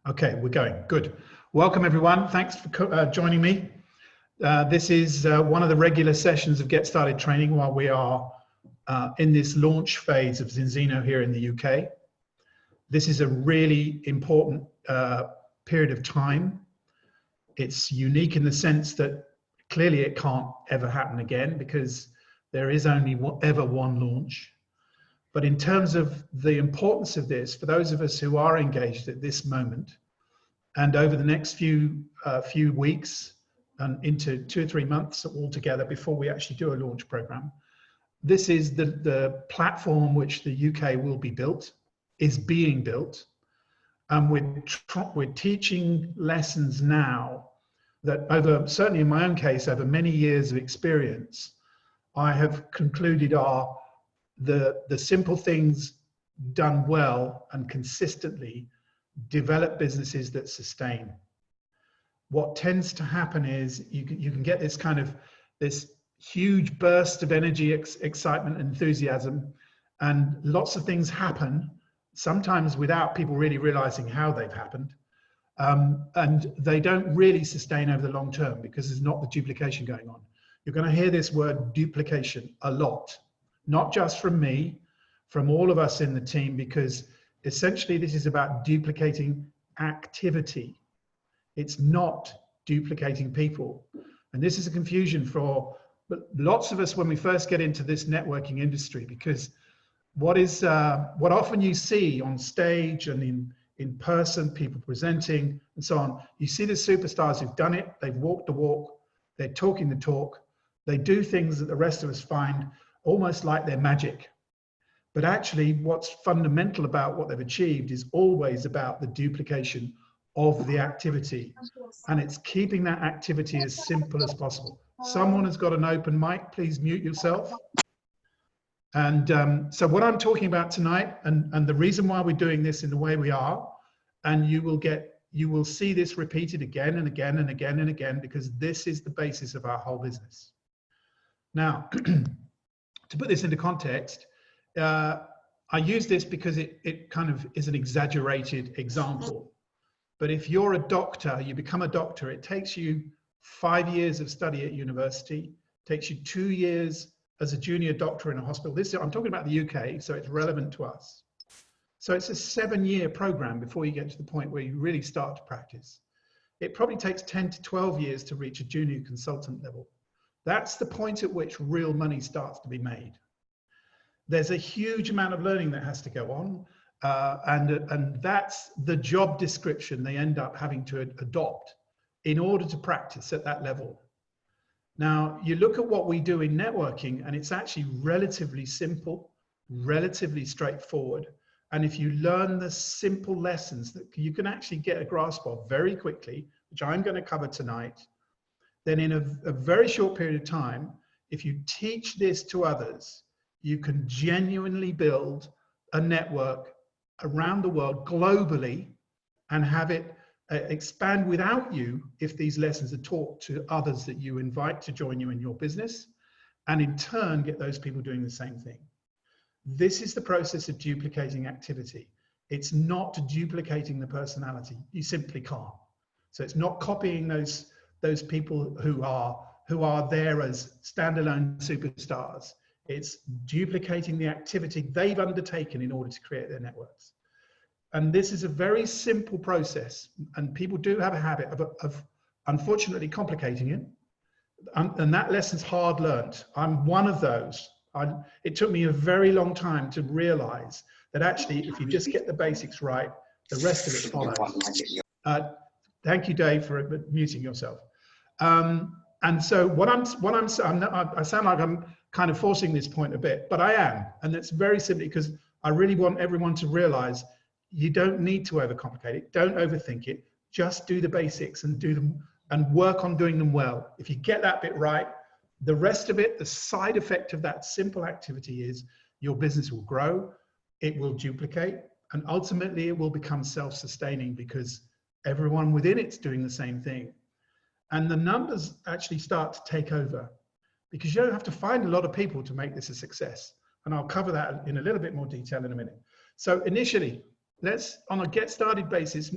Okay, we're going. Good. Welcome, everyone. Thanks for joining me. This is one of the regular sessions of Get Started Training while we are in this launch phase of Zinzino here in the UK. This is a really important period of time. It's unique in the sense that clearly it can't ever happen again because there is only ever one launch. But in terms of the importance of this, for those of us who are engaged at this moment, and over the next few weeks and into 2 or 3 months altogether before we actually do a launch program, this is the platform which the UK will be built, is being built. And we're teaching lessons now that certainly in my own case, over many years of experience, I have concluded are the simple things done well and consistently develop businesses that sustain. What tends to happen is you can get this huge burst of energy, excitement, enthusiasm, and lots of things happen, sometimes without people really realizing how they've happened. And they don't really sustain over the long term because there's not the duplication going on. You're going to hear this word duplication a lot. Not just from me, from all of us in the team, because essentially this is about duplicating activity. It's not duplicating people. And this is a confusion for lots of us when we first get into this networking industry, because what often you see on stage and in person, people presenting and so on, you see the superstars who've done it, they've walked the walk, they're talking the talk, they do things that the rest of us find almost like they're magic. But actually what's fundamental about what they've achieved is always about the duplication of the activity. And it's keeping that activity as simple as possible. Someone has got an open mic, please mute yourself. And so what I'm talking about tonight, and the reason why we're doing this in the way we are, and you will see this repeated again and again and again and again, because this is the basis of our whole business. Now, to put this into context, I use this because it kind of is an exaggerated example. But if you're a doctor, you become a doctor, it takes you 5 years of study at university, takes you 2 years as a junior doctor in a hospital. I'm talking about the UK, so it's relevant to us. So it's a 7-year program before you get to the point where you really start to practice. It probably takes 10 to 12 years to reach a junior consultant level. That's the point at which real money starts to be made. There's a huge amount of learning that has to go on, and that's the job description they end up having to adopt in order to practice at that level. Now, you look at what we do in networking, and it's actually relatively simple, relatively straightforward. And if you learn the simple lessons that you can actually get a grasp of very quickly, which I'm going to cover tonight, then in a very short period of time, if you teach this to others, you can genuinely build a network around the world globally and have it expand without you if these lessons are taught to others that you invite to join you in your business, and in turn get those people doing the same thing. This is the process of duplicating activity. It's not duplicating the personality. You simply can't. So it's not copying those people who are there as standalone superstars. It's duplicating the activity they've undertaken in order to create their networks. And this is a very simple process, and people do have a habit of unfortunately complicating it. And that lesson's hard learned. I'm one of those. It took me a very long time to realize that actually, if you just get the basics right, the rest of it follows. Thank you, Dave, for muting yourself. And so I sound like I'm kind of forcing this point a bit, but I am. And that's very simply because I really want everyone to realize you don't need to overcomplicate it. Don't overthink it. Just do the basics and do them and work on doing them well. If you get that bit right, the rest of it, the side effect of that simple activity is your business will grow, it will duplicate, and ultimately it will become self-sustaining because everyone within it's doing the same thing. And the numbers actually start to take over because you don't have to find a lot of people to make this a success. And I'll cover that in a little bit more detail in a minute. So initially, let's, on a get started basis,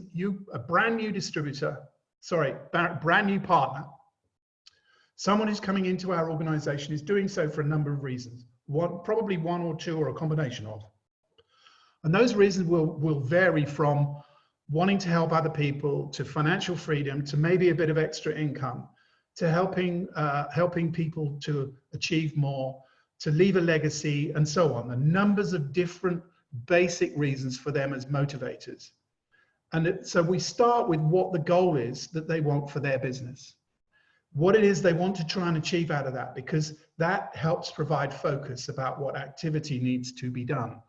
a brand new distributor, sorry, brand new partner, someone who's coming into our organization is doing so for a number of reasons. Probably one or two, or a combination of. And those reasons will vary from wanting to help other people, to financial freedom, to maybe a bit of extra income, to helping people to achieve more, to leave a legacy, and so on. The numbers of different basic reasons for them as motivators. And so we start with what the goal is that they want for their business, what it is they want to try and achieve out of that, because that helps provide focus about what activity needs to be done.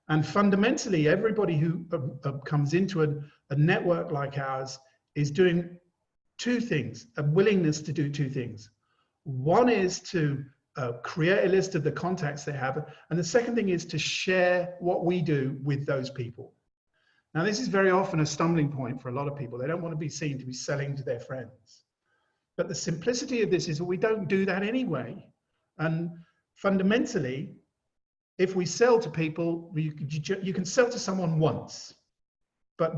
And fundamentally, everybody who comes into a network like ours is doing two things, a willingness to do two things. One is to create a list of the contacts they have, and the second thing is to share what we do with those people. Now, this is very often a stumbling point for a lot of people. They don't want to be seen to be selling to their friends. But the simplicity of this is that we don't do that anyway. And fundamentally, if we sell to people, you can sell to someone once, but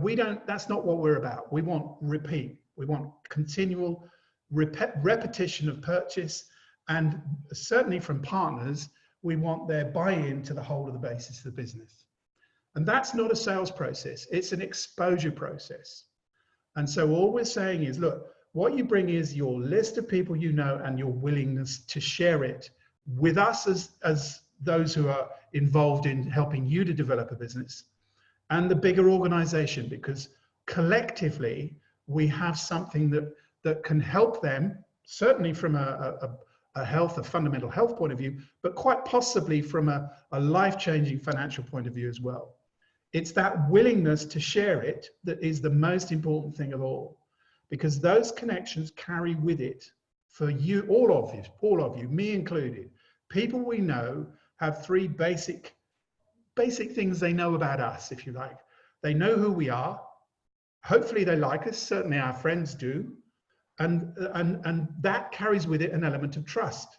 that's not what we're about. We want repeat. We want continual repetition of purchase. And certainly from partners, we want their buy-in to the whole of the basis of the business. And that's not a sales process. It's an exposure process. And so all we're saying is, look, what you bring is your list of people you know and your willingness to share it with us as those who are involved in helping you to develop a business, and the bigger organization, because collectively we have something that can help them, certainly from a fundamental health point of view, but quite possibly from a life-changing financial point of view as well. It's that willingness to share it that is the most important thing of all, because those connections carry with it for you, all of you, me included. People we know have three basic things they know about us, if you like. They know who we are. Hopefully they like us. Certainly our friends do. And that carries with it an element of trust.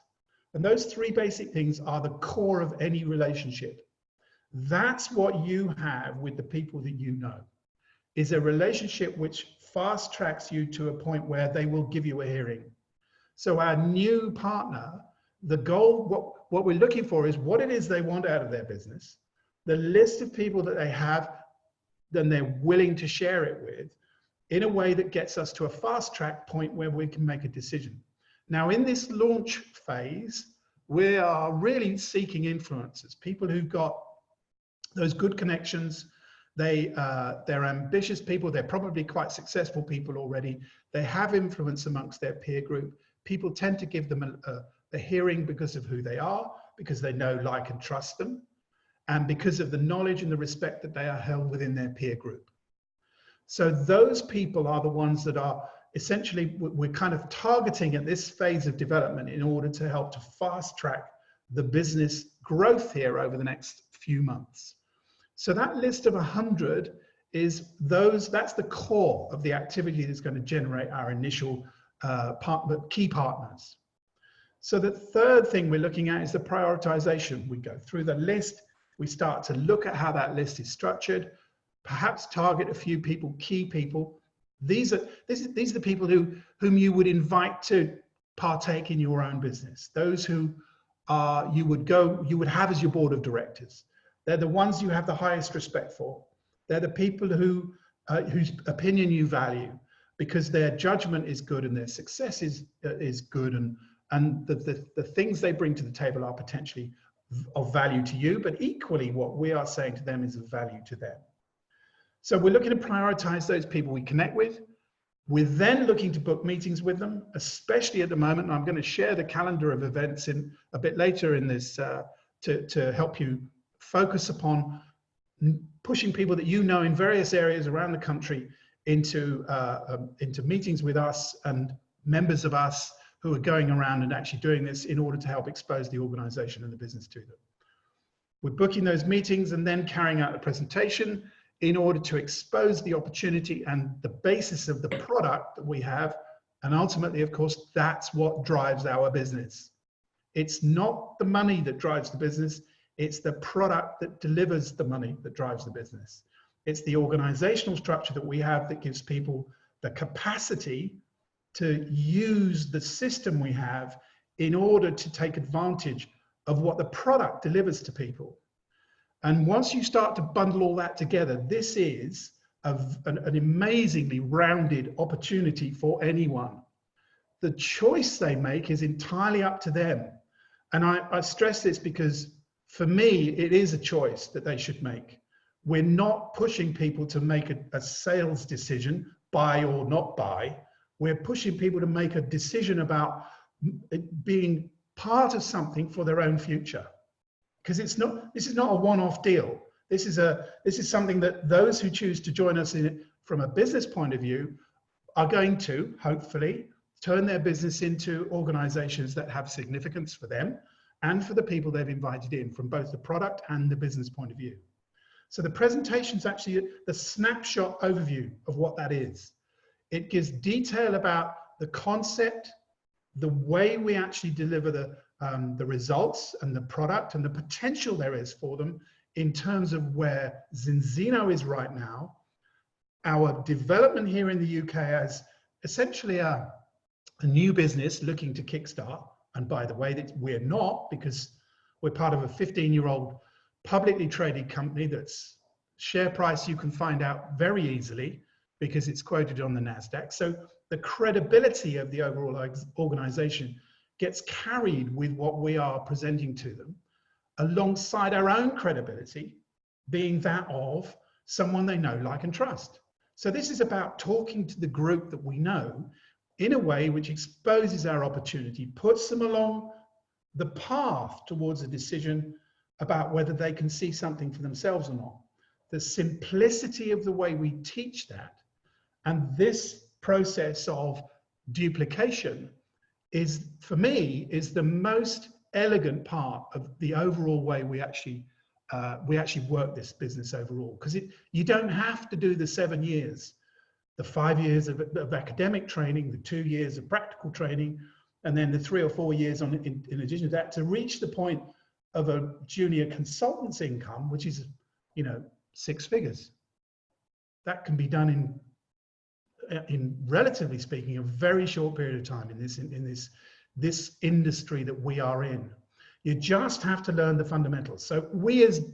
And those three basic things are the core of any relationship. That's what you have with the people that you know, is a relationship which fast tracks you to a point where they will give you a hearing. So our new partner, the goal, what we're looking for is what it is they want out of their business, the list of people that they have, then they're willing to share it with, in a way that gets us to a fast track point where we can make a decision. Now, in this launch phase, we are really seeking influencers, people who've got those good connections. They're ambitious people. They're probably quite successful people already. They have influence amongst their peer group. People tend to give them a hearing because of who they are, because they know, like, and trust them, and because of the knowledge and the respect that they are held within their peer group. So those people are the ones that are essentially, we're kind of targeting at this phase of development in order to help to fast track the business growth here over the next few months. So that list of 100 is that's the core of the activity that's going to generate our initial key partners. So the third thing we're looking at is the prioritization. We go through the list, we start to look at how that list is structured, perhaps target a few people, key people. These are the people whom you would invite to partake in your own business. Those who you would have as your board of directors. They're the ones you have the highest respect for. They're the people whose opinion you value, because their judgment is good and their success is good, and the things they bring to the table are potentially of value to you, but equally what we are saying to them is of value to them. So we're looking to prioritize those people we connect with. We're then looking to book meetings with them, especially at the moment. And I'm going to share the calendar of events in a bit later in this to help you focus upon pushing people that you know in various areas around the country into meetings with us and members of us who are going around and actually doing this in order to help expose the organization and the business to them. We're booking those meetings and then carrying out a presentation in order to expose the opportunity and the basis of the product that we have. And ultimately, of course, that's what drives our business. It's not the money that drives the business. It's the product that delivers the money that drives the business. It's the organizational structure that we have that gives people the capacity to use the system we have in order to take advantage of what the product delivers to people. And once you start to bundle all that together, this is an amazingly rounded opportunity for anyone. The choice they make is entirely up to them. And I stress this because for me, it is a choice that they should make. We're not pushing people to make a sales decision, buy or not buy. We're pushing people to make a decision about being part of something for their own future. Because this is not a one-off deal. This is something that those who choose to join us in it from a business point of view are going to, hopefully, turn their business into organizations that have significance for them and for the people they've invited in from both the product and the business point of view. So the presentation is actually the snapshot overview of what that is. It gives detail about the concept, the way we actually deliver the results and the product and the potential there is for them in terms of where Zinzino is right now, our development here in the UK as essentially a new business looking to kickstart. And by the way, that we're not, because we're part of a 15-year-old publicly traded company that's share price you can find out very easily because it's quoted on the NASDAQ. So the credibility of the overall organization gets carried with what we are presenting to them, alongside our own credibility being that of someone they know, like, and trust. So this is about talking to the group that we know in a way which exposes our opportunity, puts them along the path towards a decision about whether they can see something for themselves or not. The simplicity of the way we teach that, and this process of duplication is, for me, is the most elegant part of the overall way we actually work this business overall. Because you don't have to do the 7 years, the 5 years of academic training, the 2 years of practical training, and then the 3 or 4 years in addition to that to reach the point of a junior consultant's income, which is, 6 figures. That can be done in relatively speaking, a very short period of time in this industry that we are in. You just have to learn the fundamentals. So we as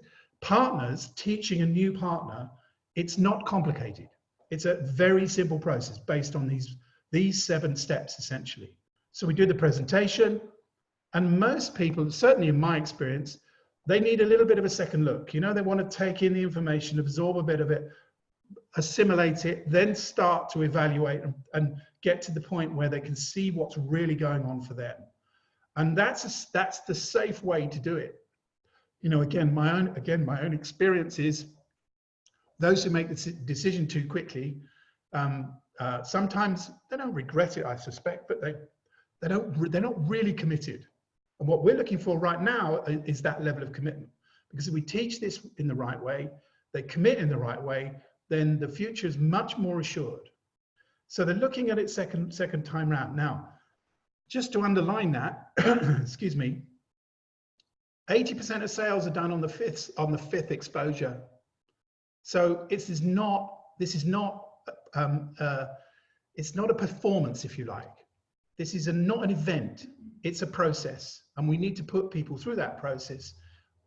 partners teaching a new partner, it's not complicated. It's a very simple process based on these 7 steps essentially. So we do the presentation, and most people, certainly in my experience, they need a little bit of a second look. They want to take in the information, absorb a bit of it, assimilate it, then start to evaluate and get to the point where they can see what's really going on for them. And that's the safe way to do it. Again, my own experience is those who make the decision too quickly, sometimes they don't regret it, I suspect, but they're not really committed. And what we're looking for right now is that level of commitment. Because if we teach this in the right way, they commit in the right way, then the future is much more assured. So they're looking at it second time round. Now, just to underline that, excuse me, 80% of sales are done on the fifth exposure. So it's not a performance, if you like. This is not an event. It's a process, and we need to put people through that process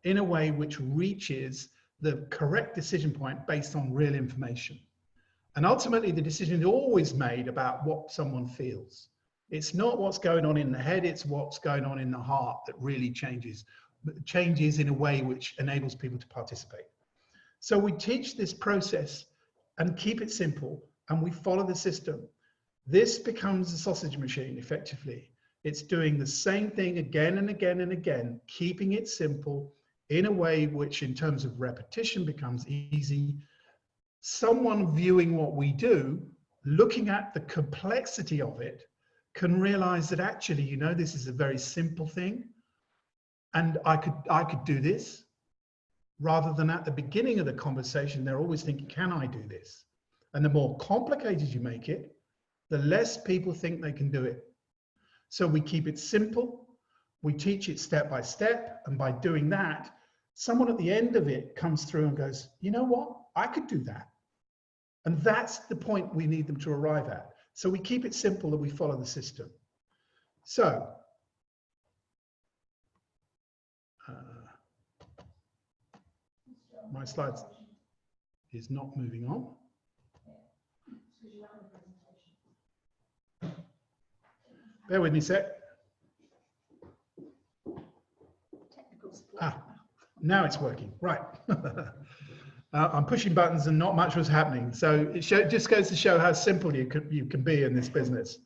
in a way which reaches the correct decision point based on real information. And ultimately, the decision is always made about what someone feels. It's not what's going on in the head, it's what's going on in the heart that really changes in a way which enables people to participate. So we teach this process and keep it simple, and we follow the system. This becomes a sausage machine, effectively. It's doing the same thing again and again and again, keeping it simple in a way which, in terms of repetition, becomes easy. Someone viewing what we do, looking at the complexity of it, can realize that actually, this is a very simple thing, and I could do this, rather than at the beginning of the conversation, they're always thinking, can I do this? And the more complicated you make it, the less people think they can do it. So we keep it simple, we teach it step by step, and by doing that, someone at the end of it comes through and goes, you know what? I could do that. And that's the point we need them to arrive at. So we keep it simple and we follow the system. So, my slides is not moving on. Bear with me a sec. Now it's working, right. I'm pushing buttons and not much was happening. So it just goes to show how simple you can be in this business.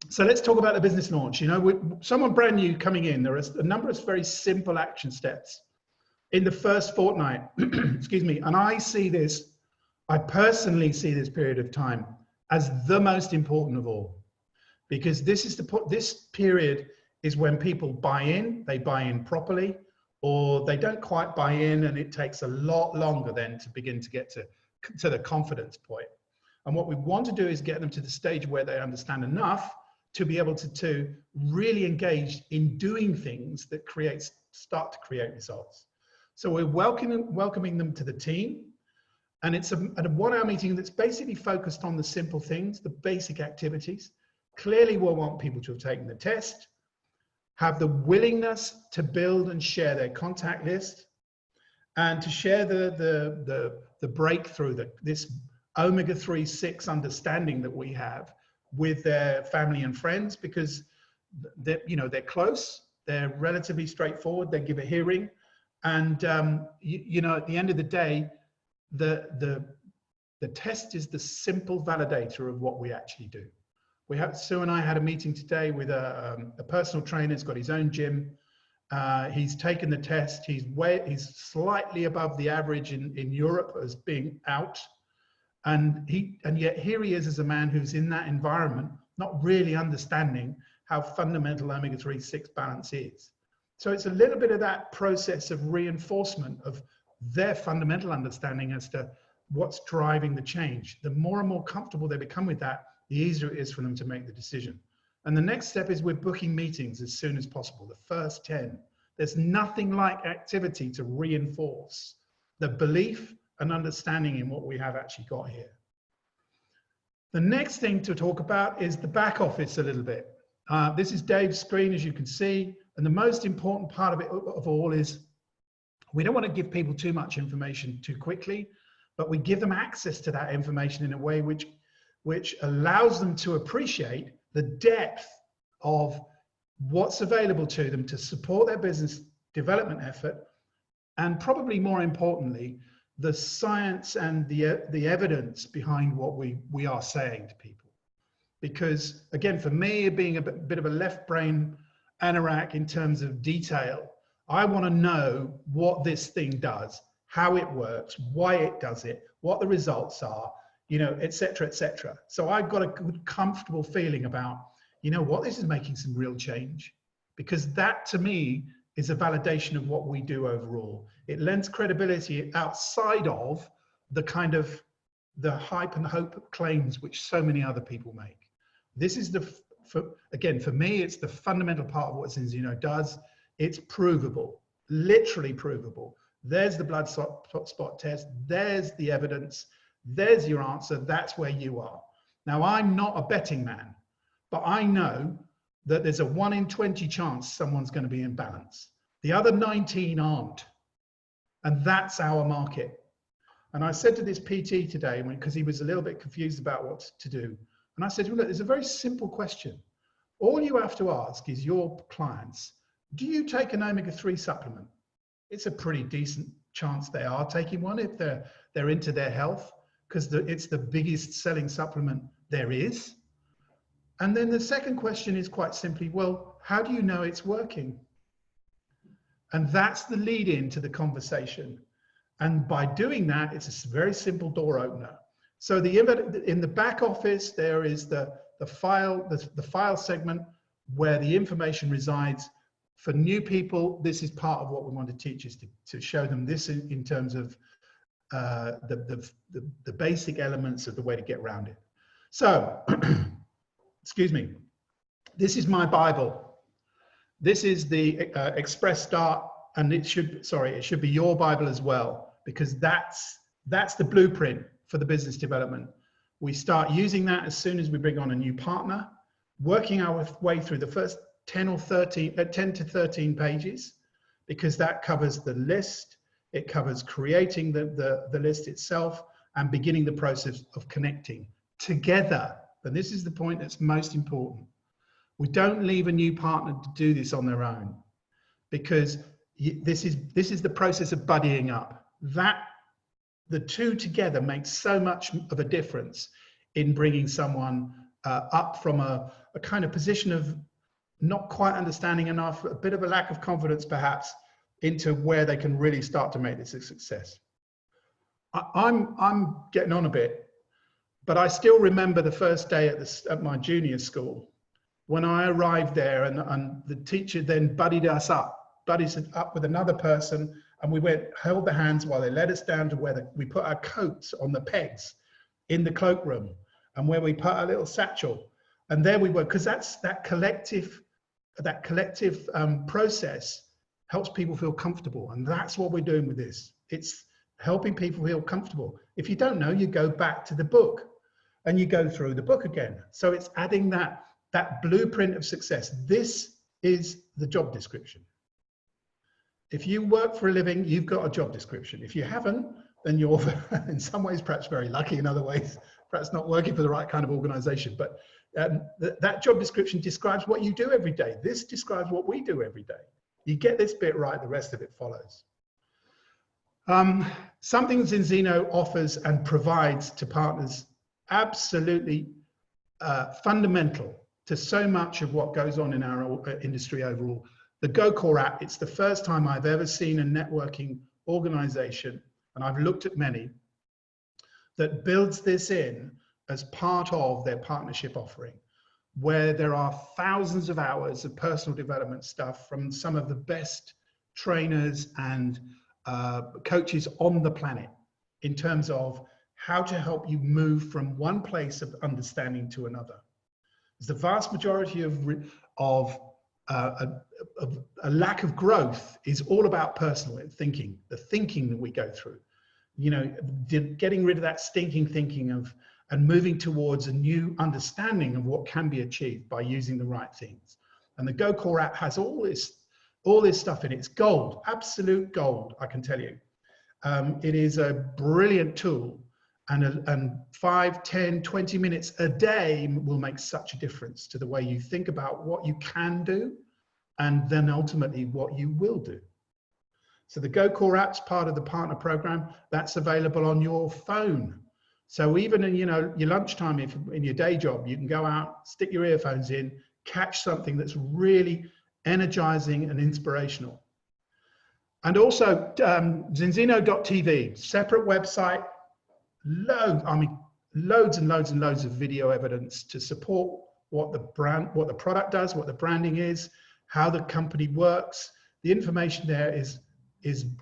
So let's talk about the business launch. You know, with someone brand new coming in, there are a number of very simple action steps in the first fortnight, excuse me. And I personally see this period of time as the most important of all, because this period is when people buy in, they buy in properly, or they don't quite buy in, and it takes a lot longer then to begin to get to the confidence point. And what we want to do is get them to the stage where they understand enough to be able to really engage in doing things that start to create results. So we're welcoming them to the team. And it's a 1 hour meeting that's basically focused on the simple things, the basic activities. Clearly, we'll want people to have taken the test, have the willingness to build and share their contact list, and to share the breakthrough, this omega-3, 6 understanding that we have with their family and friends, because they're close, they're relatively straightforward, they give a hearing, and at the end of the day, the test is the simple validator of what we actually do. Sue and I had a meeting today with a personal trainer. He's got his own gym. He's taken the test. He's slightly above the average in Europe as being out. And yet here he is as a man who's in that environment, not really understanding how fundamental omega-3, 6 balance is. So it's a little bit of that process of reinforcement of their fundamental understanding as to what's driving the change. The more and more comfortable they become with that, the easier it is for them to make the decision. And the next step is we're booking meetings as soon as possible, the first 10. There's nothing like activity to reinforce the belief and understanding in what we have actually got here. The next thing to talk about is the back office a little bit. This is Dave's screen, as you can see. And the most important part of it of all is we don't want to give people too much information too quickly, but we give them access to that information in a way which allows them to appreciate the depth of what's available to them to support their business development effort, and probably more importantly, the science and the evidence behind what we are saying to people. Because again, for me, being a bit of a left brain anorak in terms of detail, I want to know what this thing does, how it works, why it does it, what the results are, et cetera, et cetera. So I've got a good, comfortable feeling about, what, this is making some real change, because that to me is a validation of what we do overall. It lends credibility outside of the kind of the hype and hope claims which so many other people make. This is again, for me, it's the fundamental part of what Zinzino does. It's provable, literally provable. There's the blood spot test. There's the evidence. There's your answer. That's where you are. Now, I'm not a betting man, but I know that there's a 1 in 20 chance someone's going to be in balance. The other 19 aren't. And that's our market. And I said to this PT today, because he was a little bit confused about what to do. And I said, well, look, there's a very simple question. All you have to ask is your clients, do you take an omega-3 supplement? It's a pretty decent chance they are taking one if they're into their health, because it's the biggest selling supplement there is. And then the second question is quite simply, well, how do you know it's working? And that's the lead in to the conversation. And by doing that, it's a very simple door opener. So in the back office, there is the file segment where the information resides. For new people, this is part of what we want to teach, is to show them this in terms of the basic elements of the way to get around it. So, excuse me, this is my Bible. This is the Express Start, and it should be your Bible as well. because that's the blueprint for the business development. We start using that as soon as we bring on a new partner, working our way through the first 10 to 13 pages, because that covers the list, it covers creating the list itself, and beginning the process of connecting together. And this is the point that's most important. We don't leave a new partner to do this on their own, because this is the process of buddying up. The two together makes so much of a difference in bringing someone up from a kind of position of not quite understanding enough, a bit of a lack of confidence perhaps, into where they can really start to make this a success. I'm getting on a bit, but I still remember the first day at my junior school, when I arrived there, and the teacher then buddied us up with another person, and we held the hands while they led us down to where we put our coats on the pegs in the cloakroom, and where we put our little satchel, and there we were, because that collective process helps people feel comfortable, and that's what we're doing with this. It's helping people feel comfortable. If you don't know, you go back to the book and you go through the book again. So it's adding that blueprint of success. This is the job description. If you work for a living, you've got a job description. If you haven't, then you're in some ways perhaps very lucky, in other ways perhaps not working for the right kind of organization. But that job description describes what you do every day. This describes what we do every day. You get this bit right, the rest of it follows. Something Zinzino offers and provides to partners, absolutely fundamental to so much of what goes on in our industry overall. The GoCore app, it's the first time I've ever seen a networking organization, and I've looked at many, that builds this in as part of their partnership offering, where there are thousands of hours of personal development stuff from some of the best trainers and coaches on the planet, in terms of how to help you move from one place of understanding to another. The vast majority of a lack of growth is all about personal thinking, the thinking that we go through. You know, getting rid of that stinking thinking and moving towards a new understanding of what can be achieved by using the right things. And the GoCore app has all this stuff in it. It's gold, absolute gold, I can tell you. It is a brilliant tool, and 5, 10, 20 minutes a day will make such a difference to the way you think about what you can do, and then ultimately what you will do. So the GoCore app's part of the partner program. That's available on your phone. So even in your lunchtime, if in your day job, you can go out, stick your earphones in, catch something that's really energizing and inspirational. And also Zinzino.tv, separate website, loads and loads and loads of video evidence to support what the product does, what the branding is, how the company works. The information there is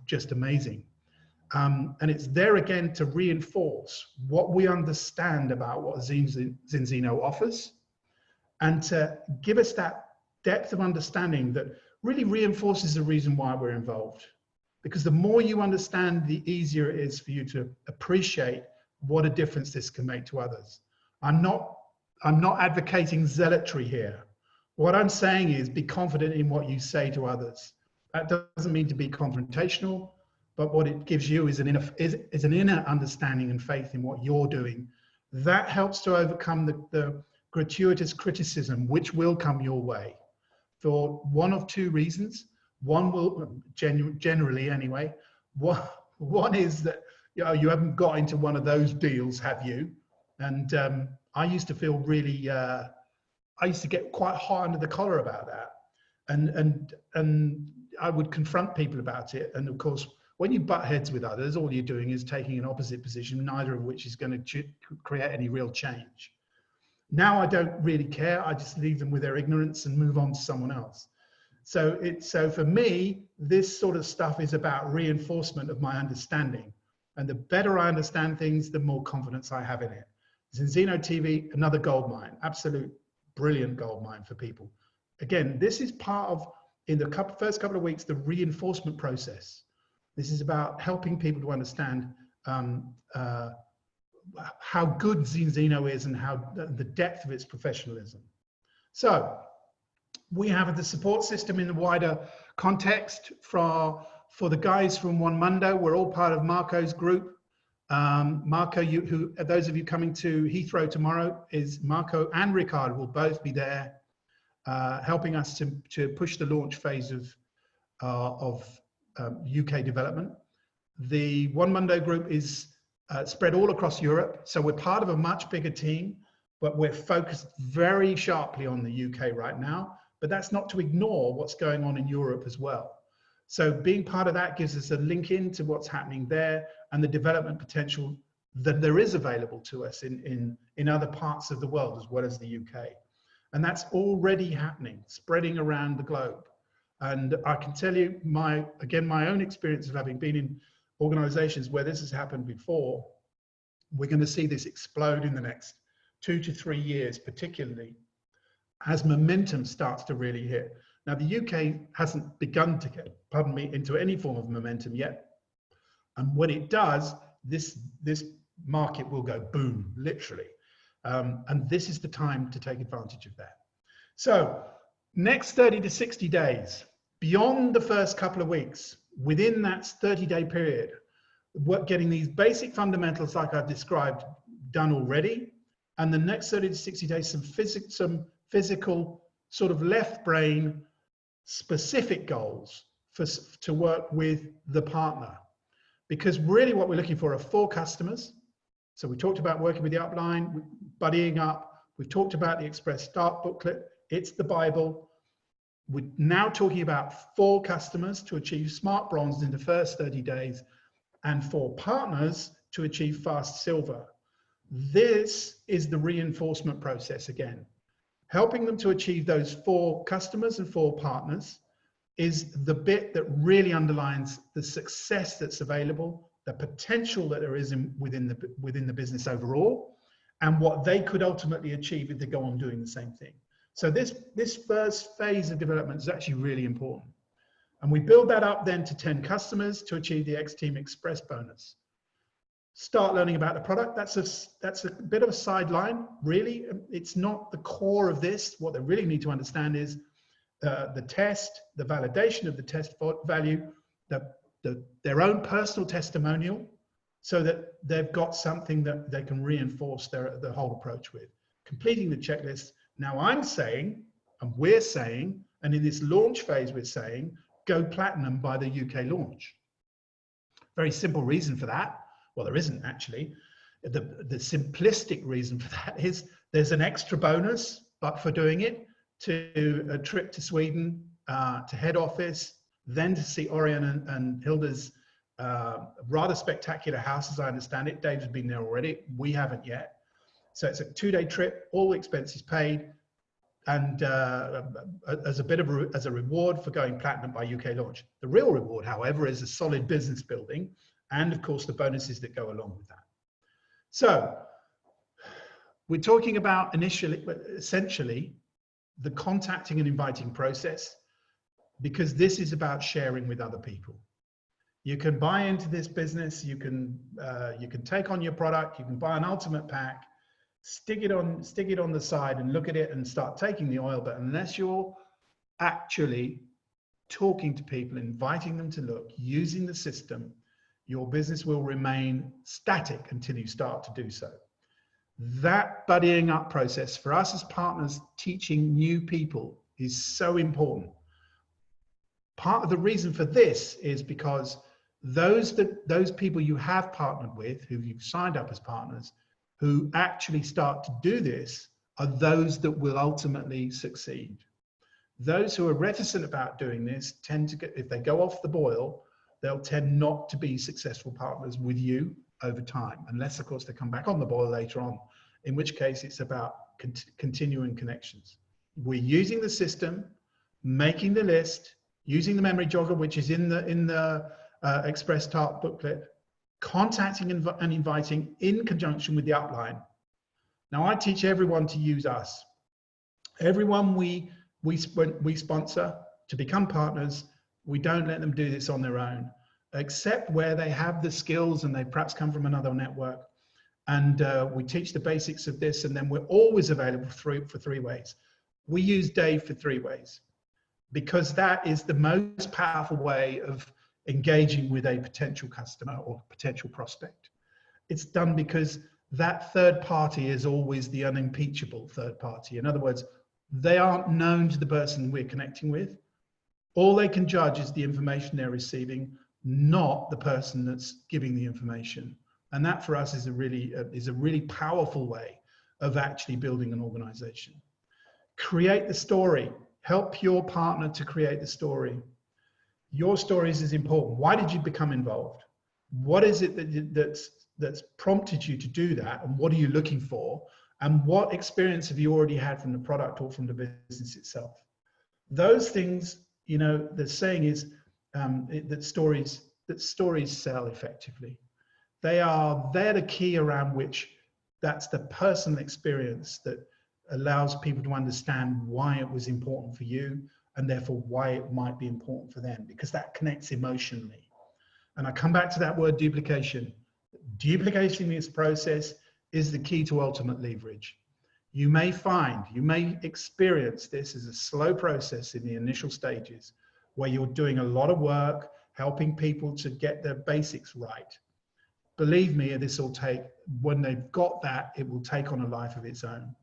just amazing. And it's there again to reinforce what we understand about what Zinzino offers, and to give us that depth of understanding that really reinforces the reason why we're involved. Because the more you understand, the easier it is for you to appreciate what a difference this can make to others. I'm not advocating zealotry here. What I'm saying is be confident in what you say to others. That doesn't mean to be confrontational, but what it gives you is an inner understanding and faith in what you're doing. That helps to overcome the gratuitous criticism, which will come your way for one of two reasons. One will, generally anyway, one is that you haven't got into one of those deals, have you? And I used to feel really, I used to get quite hot under the collar about that. And I would confront people about it. And of course, when you butt heads with others, all you're doing is taking an opposite position, neither of which is going to create any real change. Now I don't really care. I just leave them with their ignorance and move on to someone else. So for me, this sort of stuff is about reinforcement of my understanding. And the better I understand things, the more confidence I have in it. Zinzino TV, another gold mine, absolute brilliant gold mine for people. Again, this is part of, in the first couple of weeks, the reinforcement process. This is about helping people to understand how good Zinzino is and how the depth of its professionalism. So we have the support system in the wider context for the guys from One Mundo. We're all part of Marco's group. Marco, those of you coming to Heathrow tomorrow, is Marco and Ricardo will both be there, helping us to push the launch phase of UK development. The One Mundo group is spread all across Europe, so we're part of a much bigger team, but we're focused very sharply on the UK right now. But that's not to ignore what's going on in Europe as well. So being part of that gives us a link into what's happening there and the development potential that there is available to us in other parts of the world as well as the UK. And that's already happening, spreading around the globe. And I can tell you, my own experience of having been in organizations where this has happened before, we're going to see this explode in the next 2 to 3 years, particularly as momentum starts to really hit. Now, the UK hasn't begun to get, pardon me, into any form of momentum yet. And when it does, this market will go boom, literally. And this is the time to take advantage of that. So next 30 to 60 days, beyond the first couple of weeks, within that 30-day period, getting these basic fundamentals like I've described done already, and the next 30 to 60 days, some physical sort of left brain specific goals to work with the partner. Because really what we're looking for are 4 customers. So we talked about working with the upline, buddying up. We've talked about the Express Start booklet. It's the Bible. We're now talking about 4 customers to achieve Smart Bronze in the first 30 days and 4 partners to achieve Fast Silver. This is the reinforcement process again. Helping them to achieve those 4 customers and 4 partners is the bit that really underlines the success that's available, the potential that there is within the business overall, and what they could ultimately achieve if they go on doing the same thing. So this first phase of development is actually really important. And we build that up then to 10 customers to achieve the X-Team Express bonus. Start learning about the product. That's a bit of a sideline, really. It's not the core of this. What they really need to understand is the test, the validation of the test value, their own personal testimonial, so that they've got something that they can reinforce their whole approach with. Completing the checklist. Now I'm saying, and we're saying, and in this launch phase we're saying, go platinum by the UK launch. Very simple reason for that. Well, there isn't actually. The simplistic reason for that is there's an extra bonus, but for doing it, to a trip to Sweden, to head office, then to see Orion and Hilda's rather spectacular house, as I understand it. Dave's been there already. We haven't yet. So it's a 2-day trip, all expenses paid, and as a reward for going platinum by UK launch. The real reward, however, is a solid business building, and of course the bonuses that go along with that. So we're talking about essentially the contacting and inviting process, because this is about sharing with other people. You can buy into this business, you can take on your product, you can buy an ultimate pack, stick it on the side and look at it and start taking the oil, but unless you're actually talking to people, inviting them to look, using the system, your business will remain static until you start to do so. That buddying up process for us as partners, teaching new people, is so important. Part of the reason for this is because those people you have partnered with, who you've signed up as partners, who actually start to do this, are those that will ultimately succeed. Those who are reticent about doing this tend to get, if they go off the boil, they'll tend not to be successful partners with you over time, unless of course they come back on the boil later on, in which case it's about continuing connections. We're using the system, making the list, using the memory jogger, which is in the Express Start booklet, contacting and inviting in conjunction with the upline. Now I teach everyone to use us. Everyone we sponsor to become partners, we don't let them do this on their own. except where they have the skills and they perhaps come from another network. And we teach the basics of this, and then we're always available for 3 ways. We use Dave for 3 ways because that is the most powerful way of engaging with a potential customer or potential prospect. It's done because that third party is always the unimpeachable third party. In other words, they aren't known to the person we're connecting with. All they can judge is the information they're receiving, not the person that's giving the information. And that for us is a really powerful way of actually building an organization. Create the story. Help your partner to create the story. Your stories is important. Why did you become involved? What is it that's prompted you to do that? And what are you looking for? And what experience have you already had from the product or from the business itself? Those things, you know, the saying is that stories sell effectively. They're the key around which that's the personal experience that allows people to understand why it was important for you and therefore why it might be important for them, because that connects emotionally. And I come back to that word duplication. Duplicating this process is the key to ultimate leverage. You may experience this as a slow process in the initial stages where you're doing a lot of work, helping people to get their basics right. Believe me, this will take, when they've got that, it will take on a life of its own.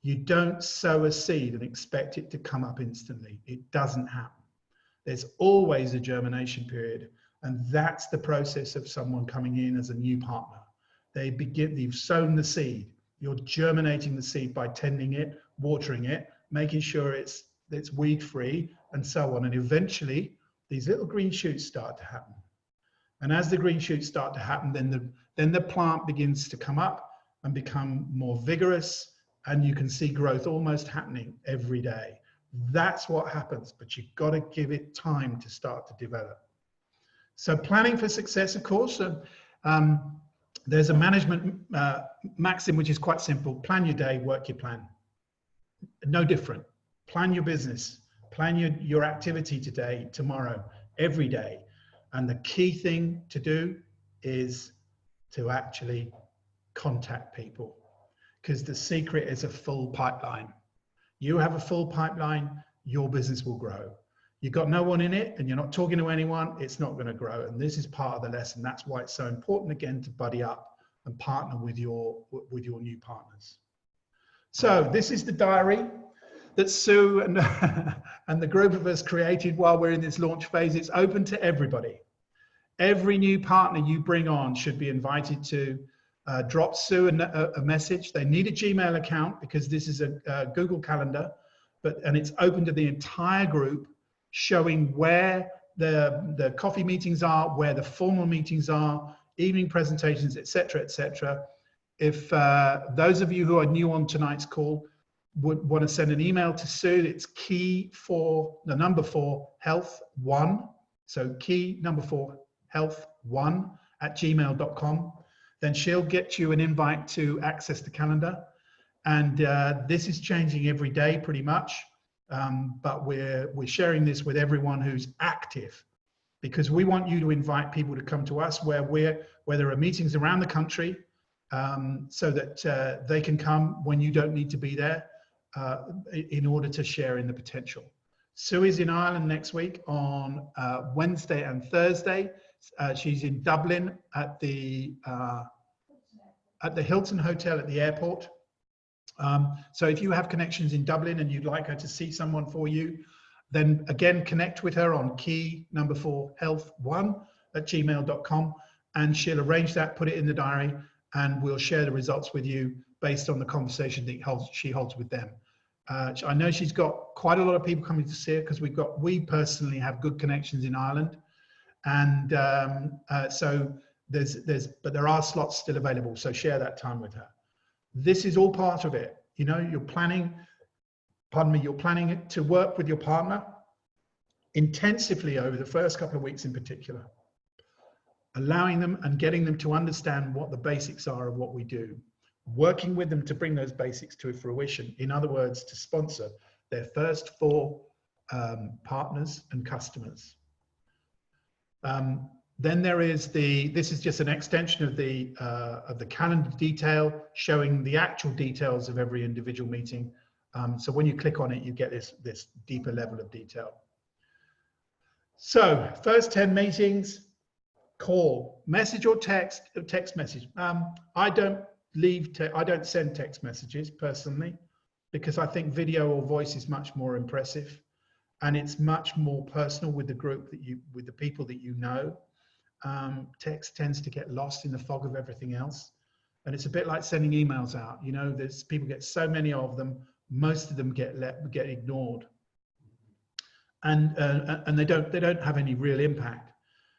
You don't sow a seed and expect it to come up instantly. It doesn't happen. There's always a germination period, and that's the process of someone coming in as a new partner. You've sown the seed. You're germinating the seed by tending it, watering it, making sure it's weed-free, and so on. And eventually, these little green shoots start to happen. And as the green shoots start to happen, then the plant begins to come up and become more vigorous, and you can see growth almost happening every day. That's what happens, but you've got to give it time to start to develop. So planning for success, of course, there's a management maxim which is quite simple. Plan your day, work your plan. No different. Plan your business. Plan your activity today, tomorrow, every day. And the key thing to do is to actually contact people, because the secret is a full pipeline. You have a full pipeline, your business will grow. You've got no one in it and you're not talking to anyone, it's not going to grow. And this is part of the lesson. That's why it's so important, again, to buddy up and partner with your new partners. So this is the diary that Sue and the group of us created while we're in this launch phase. It's open to everybody. Every new partner you bring on should be invited to drop Sue a message. They need a Gmail account because this is a Google Calendar, and it's open to the entire group, showing where the coffee meetings are, where the formal meetings are, evening presentations, etc., etc. If those of you who are new on tonight's call would want to send an email to Sue, it's key for the number 4 health1. So key number 4 health1 @gmail.com. Then she'll get you an invite to access the calendar. And this is changing every day pretty much. But we're sharing this with everyone who's active, because we want you to invite people to come to us where there are meetings around the country, so that they can come when you don't need to be there, in order to share in the potential. Sue is in Ireland next week on Wednesday and Thursday. She's in Dublin at the Hilton Hotel at the airport. So if you have connections in Dublin and you'd like her to see someone for you, then again, connect with her on key number 4 health1 @gmail.com, and she'll arrange that, put it in the diary, and we'll share the results with you based on the conversation that she holds with them. I know she's got quite a lot of people coming to see her because we personally have good connections in Ireland, and so but there are slots still available. So share that time with her. This is all part of it. You know, you're planning to work with your partner intensively over the first couple of weeks in particular, allowing them and getting them to understand what the basics are of what we do, working with them to bring those basics to fruition. In other words, to sponsor their first 4 partners and customers. Then there is this is just an extension of the calendar detail showing the actual details of every individual meeting. So when you click on it, you get this deeper level of detail. So first 10 meetings, call, message or text message. I don't send text messages personally, because I think video or voice is much more impressive, and it's much more personal with the group with the people that you know. Text tends to get lost in the fog of everything else, and it's a bit like sending emails out. You know, people get so many of them, most of them get ignored, and they don't have any real impact.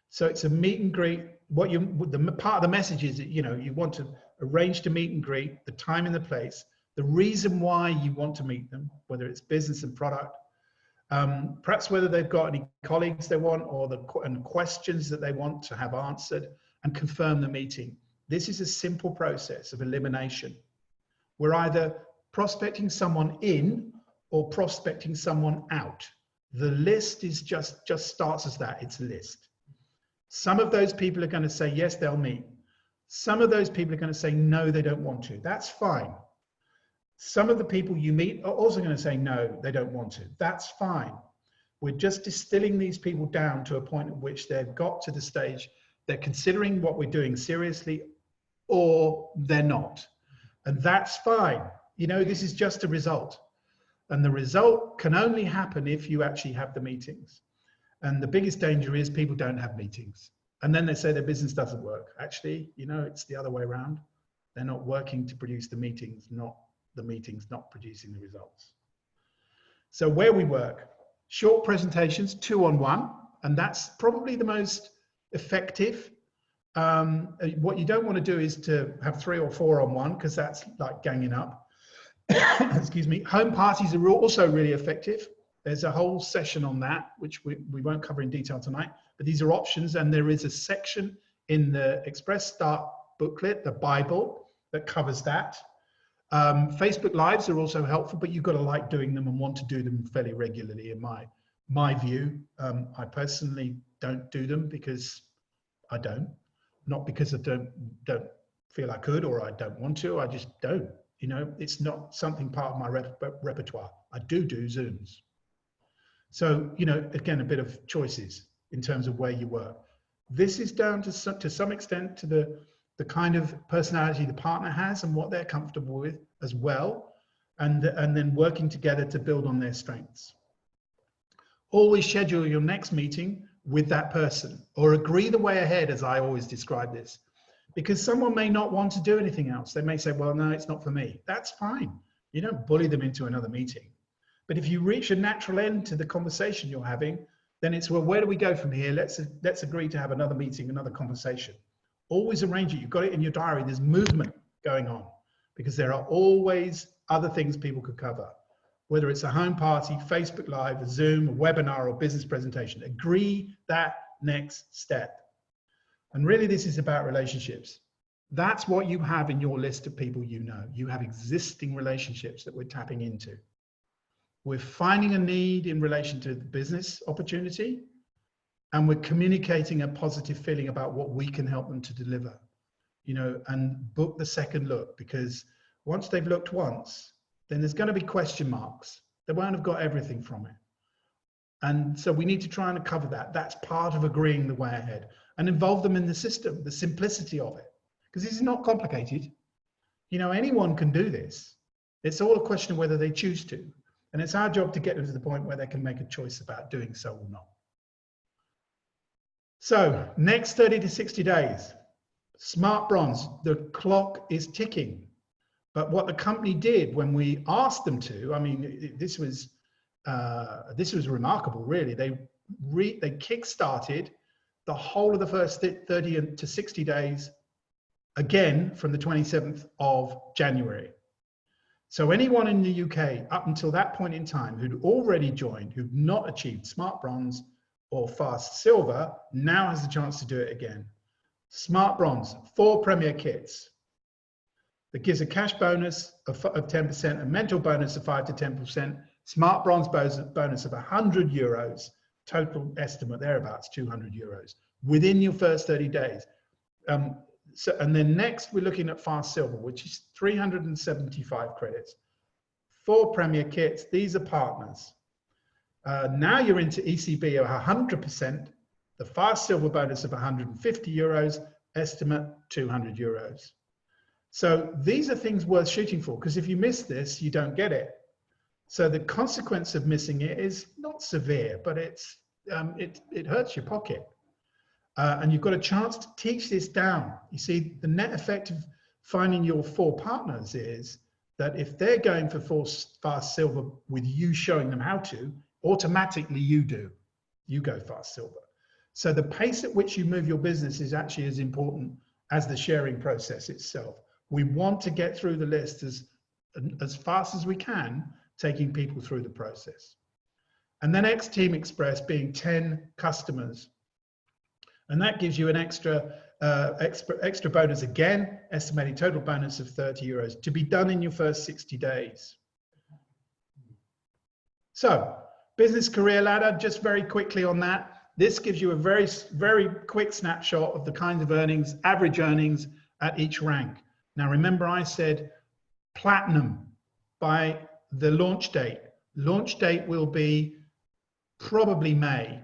So it's a meet and greet. The part of the message is that, you know, you want to arrange to meet and greet, the time and the place, the reason why you want to meet them, whether it's business and product, perhaps whether they've got any colleagues they want, and questions that they want to have answered, and confirm the meeting. This is a simple process of elimination. We're either prospecting someone in or prospecting someone out. The list is just starts as that. It's a list. Some of those people are going to say yes, they'll meet. Some of those people are going to say no, they don't want to. That's fine. Some of the people you meet are also going to say no, they don't want to. That's fine. We're just distilling these people down to a point at which they've got to the stage they're considering what we're doing seriously, or they're not. And that's fine. You know, this is just a result. And the result can only happen if you actually have the meetings. And the biggest danger is people don't have meetings. And then they say their business doesn't work. Actually, you know, it's the other way around. They're not working to produce the meetings, not the meetings not producing the results. So where we work, short presentations, 2-on-1, and that's probably the most effective. What you don't want to do is to have 3 or 4-on-1, because that's like ganging up. Excuse me. Home parties are also really effective. There's a whole session on that, which we won't cover in detail tonight, but these are options, and there is a section in the Express Start booklet, the Bible, that covers that. Facebook Lives are also helpful, but you've got to like doing them and want to do them fairly regularly, in my view. I personally don't do them because I don't. Not because I don't feel I could or I don't want to, I just don't. You know, it's not something part of my repertoire. I do Zooms. So, you know, again, a bit of choices in terms of where you work. This is down to some extent to the kind of personality the partner has and what they're comfortable with as well, and then working together to build on their strengths. Always schedule your next meeting with that person, or agree the way ahead, as I always describe this, because someone may not want to do anything else. They may say, well, no, it's not for me. That's fine. You don't bully them into another meeting. But if you reach a natural end to the conversation you're having, then it's, well, where do we go from here? Let's agree to have another meeting, another conversation. Always arrange it. You've got it in your diary. There's movement going on, because there are always other things people could cover, whether it's a home party, Facebook Live, a Zoom, a webinar, or business presentation. Agree that next step. And really, this is about relationships. That's what you have in your list of people you know. You have existing relationships that we're tapping into. We're finding a need in relation to the business opportunity, and we're communicating a positive feeling about what we can help them to deliver, you know, and book the second look, because once they've looked once, then there's going to be question marks. They won't have got everything from it. And so we need to try and cover that. That's part of agreeing the way ahead, and involve them in the system, the simplicity of it, because this is not complicated. You know, anyone can do this. It's all a question of whether they choose to. And it's our job to get them to the point where they can make a choice about doing so or not. So next 30 to 60 days, Smart Bronze, the clock is ticking. But what the company did when we asked them to, I mean, this was remarkable, really. They kick-started the whole of the first 30 to 60 days, again, from the 27th of January. So anyone in the UK up until that point in time who'd already joined, who'd not achieved Smart Bronze or Fast Silver, now has a chance to do it again. Smart Bronze, 4 Premier kits. That gives a cash bonus of 10%, a mental bonus of 5 to 10%, Smart Bronze bonus of €100, total estimate thereabouts 200 euros. within your first 30 days. And then next, we're looking at Fast Silver, which is 375 credits. 4 Premier kits, these are partners. Now you're into ECB of 100%, the Fast Silver bonus of 150 euros, estimate 200 euros. So these are things worth shooting for, because if you miss this, you don't get it. So the consequence of missing it is not severe, but it hurts your pocket. And you've got a chance to teach this down. You see, the net effect of finding your 4 partners is that if they're going for Fast Silver with you showing them how to, automatically you go Fast Silver. So the pace at which you move your business is actually as important as the sharing process itself. We want to get through the list as fast as we can, taking people through the process. And then X Team Express being 10 customers. And that gives you an extra bonus again, estimated total bonus of 30 euros to be done in your first 60 days. So business career ladder, just very quickly on that. This gives you a very, very quick snapshot of the kinds of earnings, average earnings at each rank. Now, remember I said platinum by the launch date. Launch date will be probably May.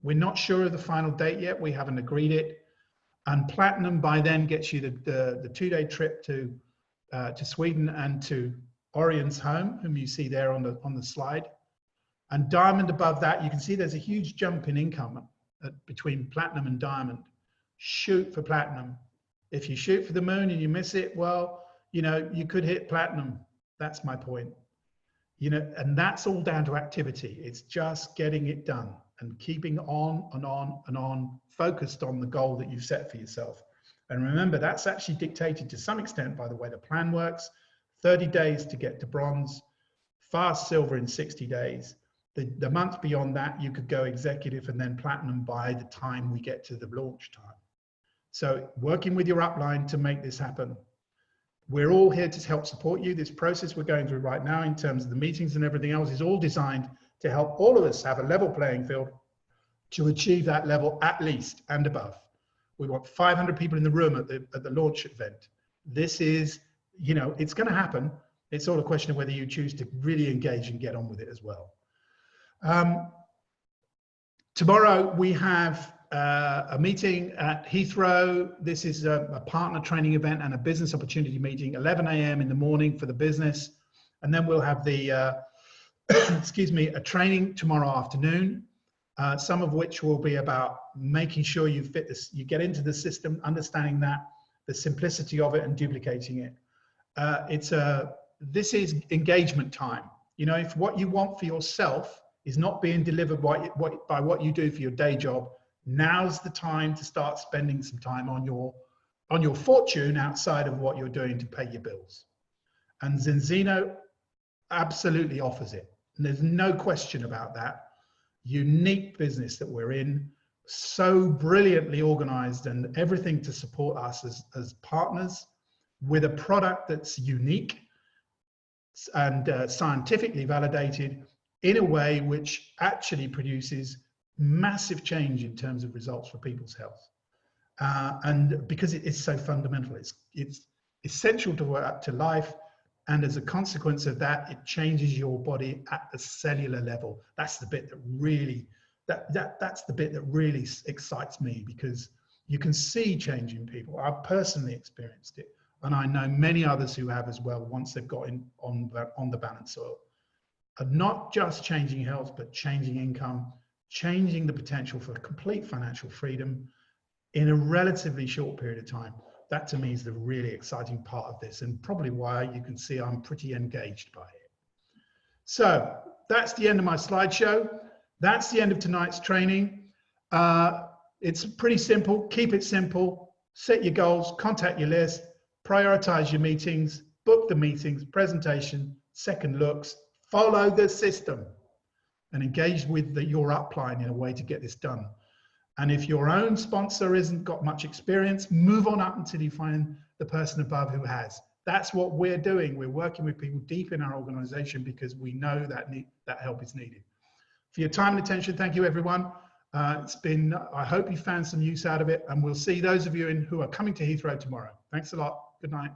We're not sure of the final date yet. We haven't agreed it. And platinum by then gets you the 2-day trip to Sweden and to Orion's home, whom you see there on the slide. And diamond above that, you can see there's a huge jump in income between platinum and diamond. Shoot for platinum. If you shoot for the moon and you miss it, well, you know, you could hit platinum. That's my point. You know, and that's all down to activity. It's just getting it done and keeping on and on and on, focused on the goal that you've set for yourself. And remember, that's actually dictated to some extent by the way the plan works. 30 days to get to bronze, Fast Silver in 60 days. The month beyond that, you could go executive and then platinum by the time we get to the launch time. So working with your upline to make this happen. We're all here to help support you. This process we're going through right now in terms of the meetings and everything else is all designed to help all of us have a level playing field to achieve that level at least and above. We want 500 people in the room at the launch event. This is, you know, it's going to happen. It's all a question of whether you choose to really engage and get on with it as well. Tomorrow we have a meeting at Heathrow. This is a partner training event and a business opportunity meeting, 11 a.m. in the morning for the business. And then we'll have the, excuse me, a training tomorrow afternoon, some of which will be about making sure you fit this, you get into the system, understanding that, the simplicity of it and duplicating it. This is engagement time. You know, if what you want for yourself is not being delivered by what you do for your day job, now's the time to start spending some time on your fortune outside of what you're doing to pay your bills. And Zinzino absolutely offers it. And there's no question about that. Unique business that we're in, so brilliantly organized and everything to support us as partners with a product that's unique and scientifically validated in a way which actually produces massive change in terms of results for people's health. And because it is so fundamental, it's essential to life. And as a consequence of that, it changes your body at the cellular level. That's the bit that really, that's the bit that really excites me, because you can see change in people. I've personally experienced it. And I know many others who have as well, once they've got on the balance soil. And not just changing health, but changing income, changing the potential for complete financial freedom in a relatively short period of time. That to me is the really exciting part of this, and probably why you can see I'm pretty engaged by it. So that's the end of my slideshow. That's the end of tonight's training. It's pretty simple. Keep it simple. Set your goals, contact your list, prioritize your meetings, book the meetings, presentation, second looks, follow the system, and engage with your upline in a way to get this done. And if your own sponsor isn't got much experience, move on up until you find the person above who has. That's what we're doing. We're working with people deep in our organization because we know that that help is needed. For your time and attention, thank you, everyone. It's been, I hope you found some use out of it, and we'll see those of you who are coming to Heathrow tomorrow. Thanks a lot. Good night.